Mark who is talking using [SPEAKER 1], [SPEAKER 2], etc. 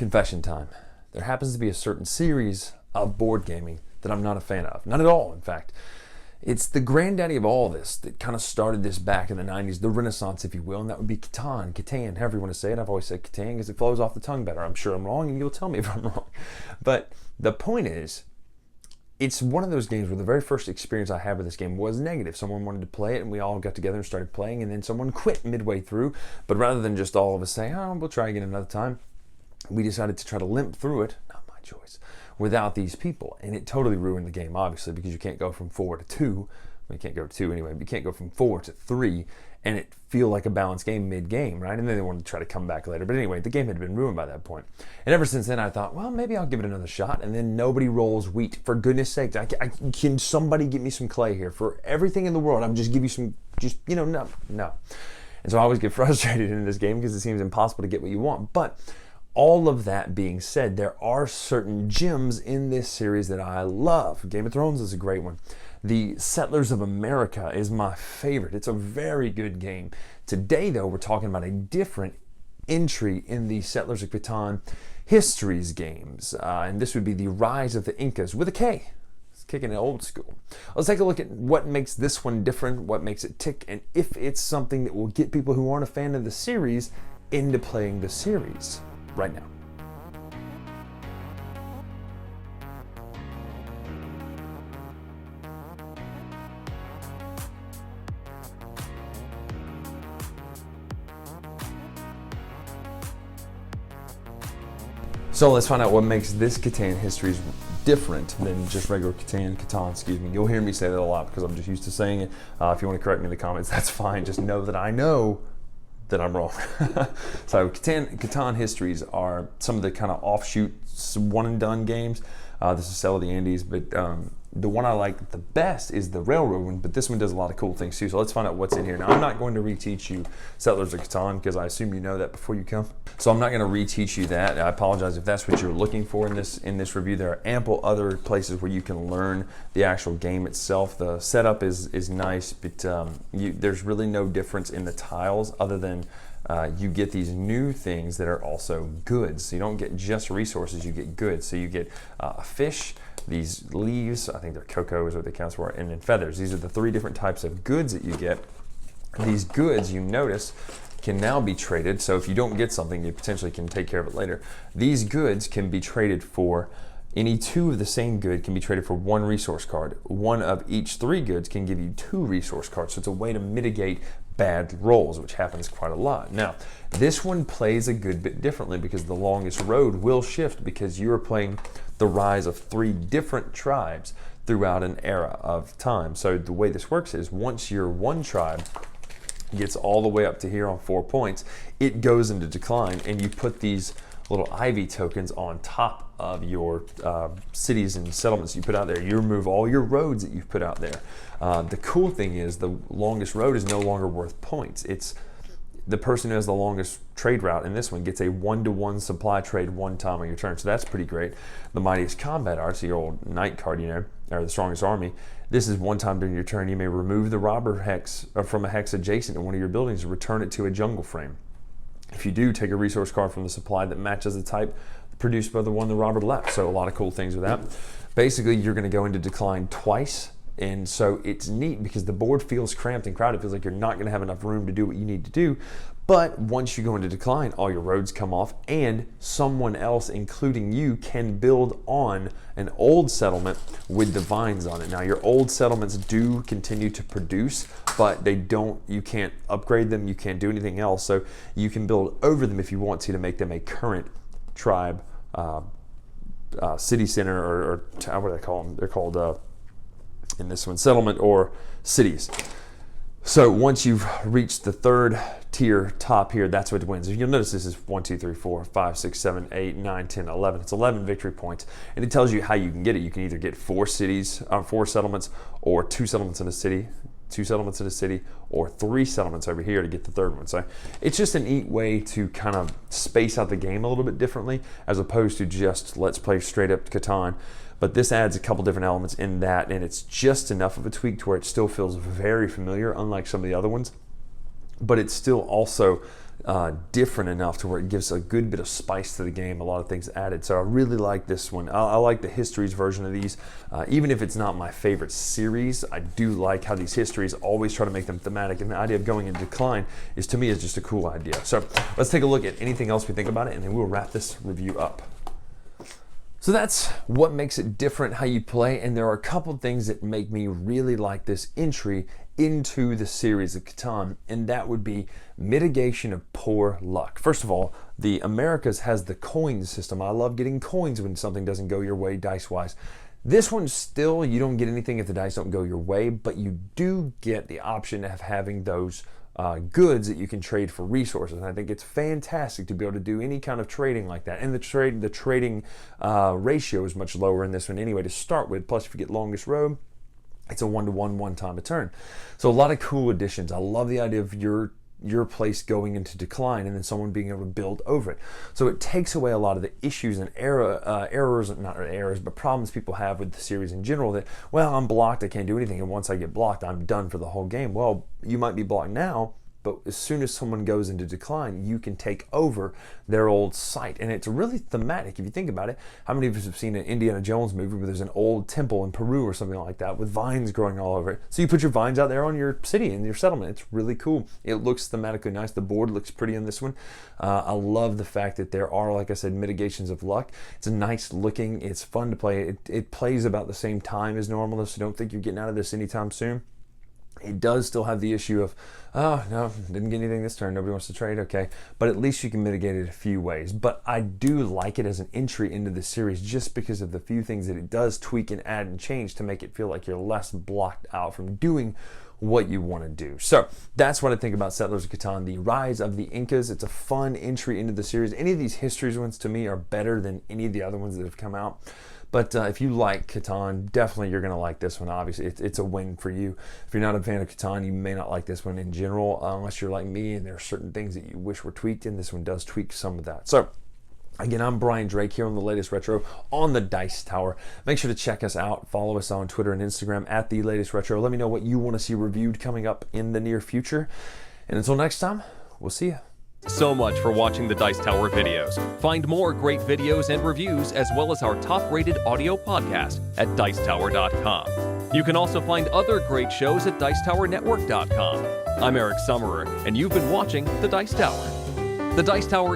[SPEAKER 1] Confession time. There happens to be a certain series of board gaming that I'm not a fan of. Not at all, in fact. It's the granddaddy of all this that kind of started this back in the 90s, the Renaissance, if you will, and that would be Catan, however you want to say it. I've always said Catan because it flows off the tongue better. I'm sure I'm wrong, and you'll tell me if I'm wrong. But the point is, it's one of those games where the very first experience I had with this game was negative. Someone wanted to play it, and we all got together and started playing, and then someone quit midway through. But rather than just all of us say, oh, we'll try again another time, we decided to try to limp through it, not my choice, without these people. And it totally ruined the game, obviously, because you can't go from 4 to 2. Well, you can't go to 2 anyway, but you can't go from 4 to 3 and it feel like a balanced game mid-game, right? And then they wanted to try to come back later. But anyway, the game had been ruined by that point. And ever since then, I thought, well, maybe I'll give it another shot. And then nobody rolls wheat. For goodness sakes, can somebody give me some clay here? For everything in the world, I'm just give you some, no. And so I always get frustrated in this game because it seems impossible to get what you want. But all of that being said, there are certain gems in this series that I love. Game of Thrones is a great one. The Settlers of America is my favorite. It's a very good game. Today, though, we're talking about a different entry in the Settlers of Catan Histories games. And this would be the Rise of the Inkas with a K. It's kicking it old school. Let's take a look at what makes this one different, what makes it tick, and if it's something that will get people who aren't a fan of the series into playing the series right now. So let's find out what makes this Catan Histories different than just regular Catan, excuse me. You'll hear me say that a lot because I'm just used to saying it. If you want to correct me in the comments, that's fine. Just know that I know that I'm wrong. So Catan Histories are some of the kind of offshoot one and done games. This is Cell of the Andes, but the one I like the best is the Railroad one, but this one does a lot of cool things too. So let's find out what's in here. Now, I'm not going to reteach you Settlers of Catan because I assume you know that before you come. So I'm not going to reteach you that. I apologize if that's what you're looking for in this review. There are ample other places where you can learn the actual game itself. The setup is nice, but there's really no difference in the tiles other than you get these new things that are also goods. So you don't get just resources, you get goods. So you get a fish, these leaves, I think they're cocoa is what they count for, and then feathers. These are the 3 different types of goods that you get. These goods, you notice, can now be traded. So if you don't get something, you potentially can take care of it later. These goods can be traded for any 2 of the same good can be traded for 1 resource card. 1 of each 3 goods can give you 2 resource cards. So it's a way to mitigate bad rolls, which happens quite a lot. Now, this one plays a good bit differently because the longest road will shift because you are playing the rise of 3 different tribes throughout an era of time. So the way this works is once your one tribe gets all the way up to here on 4 points, it goes into decline and you put these little ivy tokens on top of your cities and settlements you put out there. You remove all your roads that you've put out there. The cool thing is the longest road is no longer worth points. It's the person who has the longest trade route in this one gets a 1-to-1 supply trade 1 time on your turn. So that's pretty great. The Mightiest Combat Arts, your old knight card, or the Strongest Army. This is 1 time during your turn. You may remove the robber hex from a hex adjacent to one of your buildings and return it to a jungle frame. If you do, take a resource card from the supply that matches the type produced by the one the robber left. So a lot of cool things with that. Basically, you're going to go into decline twice. And so it's neat because the board feels cramped and crowded. It feels like you're not going to have enough room to do what you need to do. But once you go into decline, all your roads come off and someone else, including you, can build on an old settlement with the vines on it. Now, your old settlements do continue to produce, but you can't upgrade them. You can't do anything else. So you can build over them if you want to make them a current tribe, city center, or what do they call them? They're called, in this one, settlement or cities. So once you've reached the 3rd tier top here, that's what wins. You'll notice this is 1, 2, 3, 4, 5, 6, 7, 8, 9, 10, 11. It's 11 victory points. And it tells you how you can get it. You can either get 4 settlements, or 2 settlements in a city, 2 settlements in a city, or 3 settlements over here to get the 3rd one. So it's just a neat way to kind of space out the game a little bit differently as opposed to just let's play straight up Catan. But this adds a couple different elements in that, and it's just enough of a tweak to where it still feels very familiar, unlike some of the other ones. But it still also different enough to where it gives a good bit of spice to the game, a lot of things added. So I really like this one. I like the Histories version of these. Even if it's not my favorite series, I do like how these histories always try to make them thematic, and the idea of going into decline is, to me, is just a cool idea. So let's take a look at anything else we think about it, and then we'll wrap this review up. So that's what makes it different how you play, and there are a couple things that make me really like this entry into the series of Catan, and that would be mitigation of poor luck. First of all, the Americas has the coins system. I love getting coins when something doesn't go your way dice-wise. This one still, you don't get anything if the dice don't go your way, but you do get the option of having those goods that you can trade for resources. And I think it's fantastic to be able to do any kind of trading like that. And the trading ratio is much lower in this one anyway to start with. Plus, if you get longest road, it's a 1-to-1, one time a turn. So a lot of cool additions. I love the idea of your place going into decline and then someone being able to build over it. So it takes away a lot of the issues and problems people have with the series in general that, well, I'm blocked, I can't do anything, and once I get blocked, I'm done for the whole game. Well, you might be blocked now, but as soon as someone goes into decline, you can take over their old site. And it's really thematic if you think about it. How many of us have seen an Indiana Jones movie where there's an old temple in Peru or something like that with vines growing all over it? So you put your vines out there on your city and your settlement. It's really cool. It looks thematically nice. The board looks pretty on this one. I love the fact that there are, like I said, mitigations of luck. It's a nice looking, it's fun to play. It plays about the same time as normal, so don't think you're getting out of this anytime soon. It does still have the issue of, oh, no, didn't get anything this turn, nobody wants to trade, okay. But at least you can mitigate it a few ways. But I do like it as an entry into the series just because of the few things that it does tweak and add and change to make it feel like you're less blocked out from doing what you want to do. So that's what I think about Settlers of Catan, the Rise of the Inkas. It's a fun entry into the series. Any of these Histories ones to me are better than any of the other ones that have come out. But if you like Catan, definitely you're going to like this one. Obviously, it's a win for you. If you're not a fan of Catan, you may not like this one in general, unless you're like me and there are certain things that you wish were tweaked, and this one does tweak some of that. So again, I'm Brian Drake here on The Latest Retro on the Dice Tower. Make sure to check us out. Follow us on Twitter and Instagram at The Latest Retro. Let me know what you want to see reviewed coming up in the near future. And until next time, we'll see you.
[SPEAKER 2] So much for watching the Dice Tower videos. Find more great videos and reviews, as well as our top-rated audio podcast at Dicetower.com. You can also find other great shows at Dicetowernetwork.com. I'm Eric Summerer, and you've been watching the Dice Tower. The Dice Tower